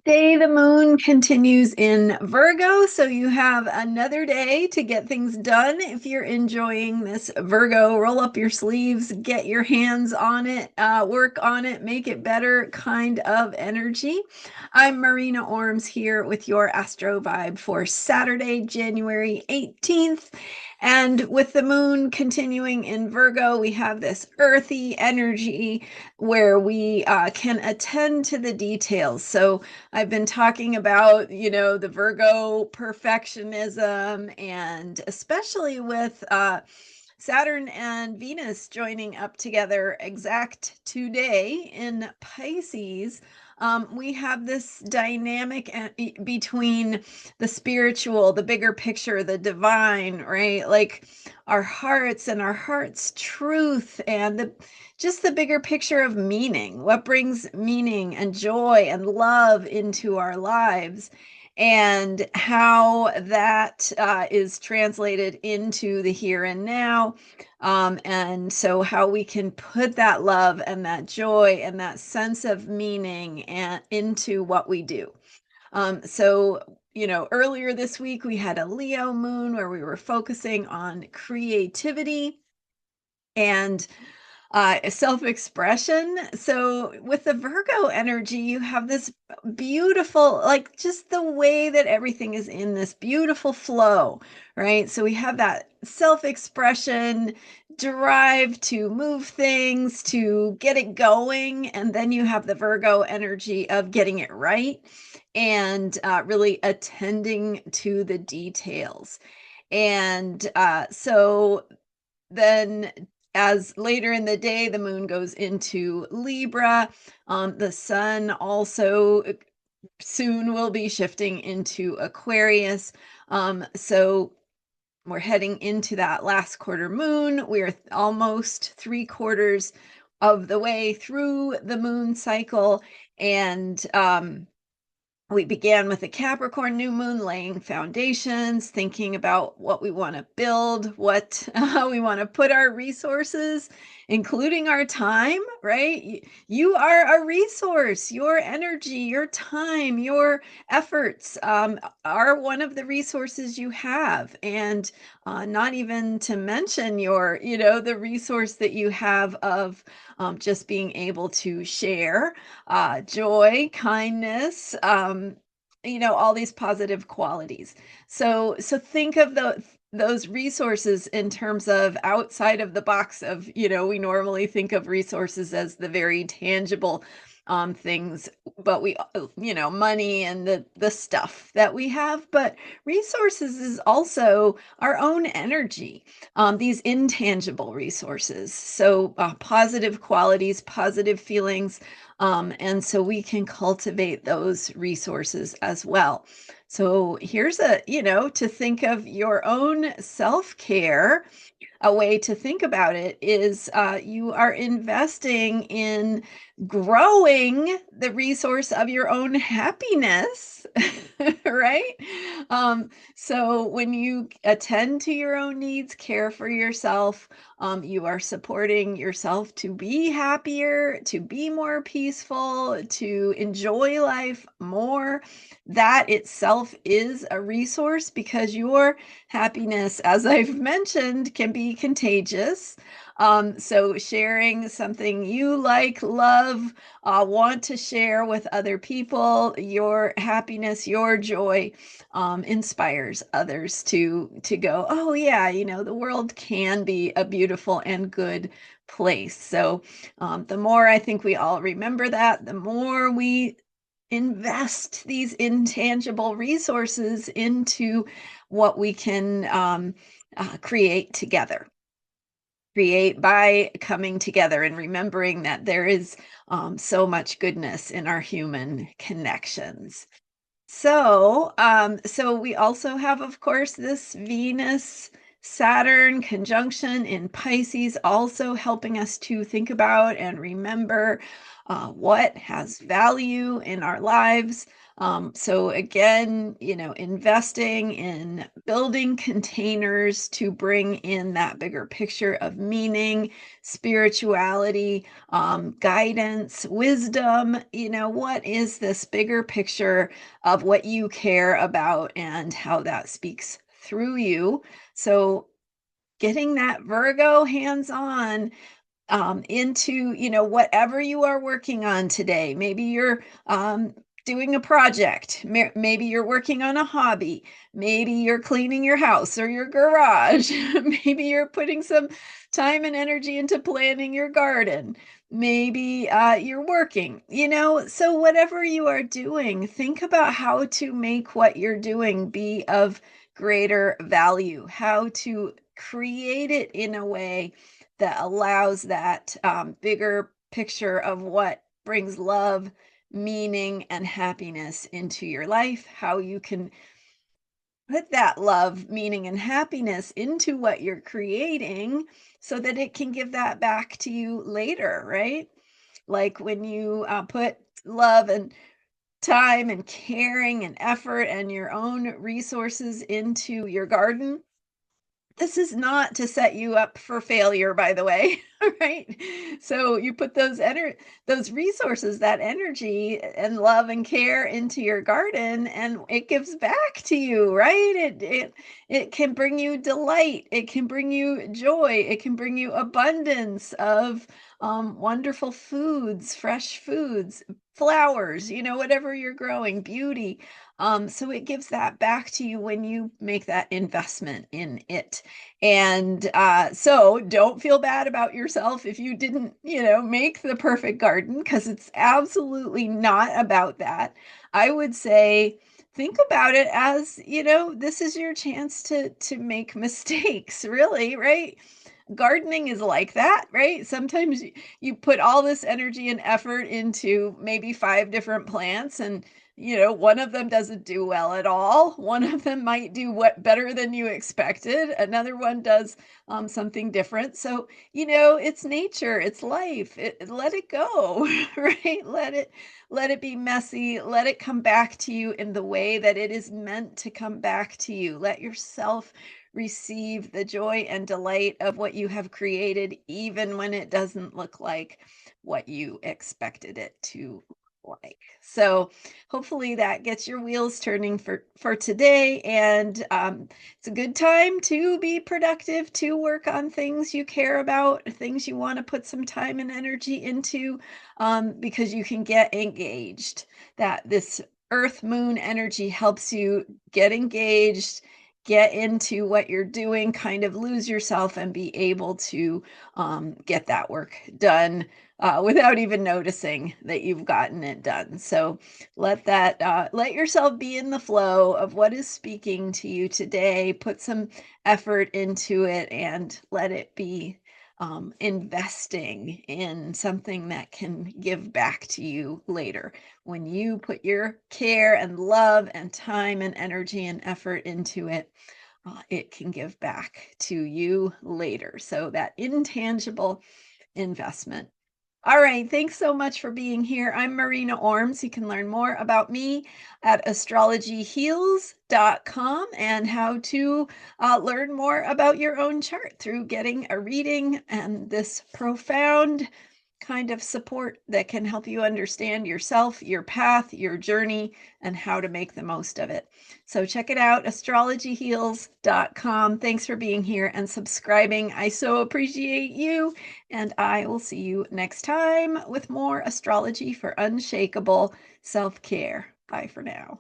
Day the moon continues in Virgo, so you have another day to get things done. If you're enjoying this Virgo, roll up your sleeves, get your hands on it, work on it, make it better kind of energy. I'm Marina Orms here with your Astro Vibe for Saturday, January 18th. And with the moon continuing in Virgo, we have this earthy energy where we can attend to the details. So I've been talking about, the Virgo perfectionism, and especially with Saturn and Venus joining up together exact today in Pisces. We have this dynamic between the spiritual, the bigger picture, the divine, right? Like our hearts and our heart's truth, and just the bigger picture of meaning, what brings meaning and joy and love into our lives, and how that is translated into the here and now. And so how we can put that love and that joy and that sense of meaning into what we do. Earlier this week we had a Leo moon where we were focusing on creativity and self-expression. So with the Virgo energy, you have this beautiful, like just the way that everything is in this beautiful flow, right? So we have that self-expression, drive to move things, to get it going. And then you have the Virgo energy of getting it right and really attending to the details. And so then as later in the day, the moon goes into Libra. The sun also soon will be shifting into Aquarius. So we're heading into that last quarter moon. We're almost 3/4 of the way through the moon cycle. And we began with a Capricorn new moon, laying foundations, thinking about what we want to build, what we want to put our resources, including our time, right? You are a resource. Your energy, your time, your efforts are one of the resources you have. And not even to mention the resource that you have of just being able to share joy, kindness, all these positive qualities. So think of those resources in terms of outside of the box of, we normally think of resources as the very tangible things, but money and the stuff that we have. But resources is also our own energy, these intangible resources. So positive qualities, positive feelings, and so we can cultivate those resources as well. So here's to think of your own self-care. A way to think about it is you are investing in growing the resource of your own happiness, right? So when you attend to your own needs, care for yourself, you are supporting yourself to be happier, to be more peaceful, to enjoy life more. That itself is a resource, because your happiness, as I've mentioned, can be contagious. So sharing something you like, love, want to share with other people, your happiness, your joy, inspires others to go, oh yeah, the world can be a beautiful and good place. So the more I think we all remember that, the more we invest these intangible resources into what we can create together. Create by coming together and remembering that there is so much goodness in our human connections. So we also have, of course, this Venus Saturn conjunction in Pisces also helping us to think about and remember what has value in our lives. So again, investing in building containers to bring in that bigger picture of meaning, spirituality, guidance, wisdom. What is this bigger picture of what you care about and how that speaks through you? So getting that Virgo hands on into whatever you are working on today. Maybe you're doing a project. Maybe you're working on a hobby. Maybe you're cleaning your house or your garage. Maybe you're putting some time and energy into planting your garden. Maybe you're working. So whatever you are doing, think about how to make what you're doing be of greater value, how to create it in a way that allows that bigger picture of what brings love, meaning, and happiness into your life, how you can put that love, meaning, and happiness into what you're creating so that it can give that back to you later, right? Like when you put love and time and caring and effort and your own resources into your garden. This is not to set you up for failure, by the way, right? So you put those resources, that energy and love and care into your garden, and it gives back to you, right? It can bring you delight, it can bring you joy, it can bring you abundance of wonderful foods, fresh foods, flowers, whatever you're growing, beauty. So it gives that back to you when you make that investment in it. And so don't feel bad about yourself if you didn't, make the perfect garden, because it's absolutely not about that. I would say think about it as, this is your chance to make mistakes, really, right? Gardening is like that, right? Sometimes you put all this energy and effort into maybe 5 different plants, and one of them doesn't do well at all. One of them might do what better than you expected. Another one does something different. So, it's nature, it's life. Let it go, right? Let it be messy. Let it come back to you in the way that it is meant to come back to you. Let yourself receive the joy and delight of what you have created, even when it doesn't look like what you expected it to look like. So hopefully that gets your wheels turning for today. And it's a good time to be productive, to work on things you care about, things you want to put some time and energy into, because you can get engaged. That this Earth Moon energy helps you get engaged, get into what you're doing, kind of lose yourself, and be able to get that work done without even noticing that you've gotten it done. So let yourself be in the flow of what is speaking to you today. Put some effort into it and let it be investing in something that can give back to you later. When you put your care and love and time and energy and effort into it, it can give back to you later. So that intangible investment. All right. Thanks so much for being here. I'm Marina Orms. You can learn more about me at astrologyheals.com and how to learn more about your own chart through getting a reading and this profound kind of support that can help you understand yourself, your path, your journey, and how to make the most of it. So check it out, astrologyheals.com. Thanks for being here and subscribing. I so appreciate you, and I will see you next time with more astrology for unshakable self-care. Bye for now.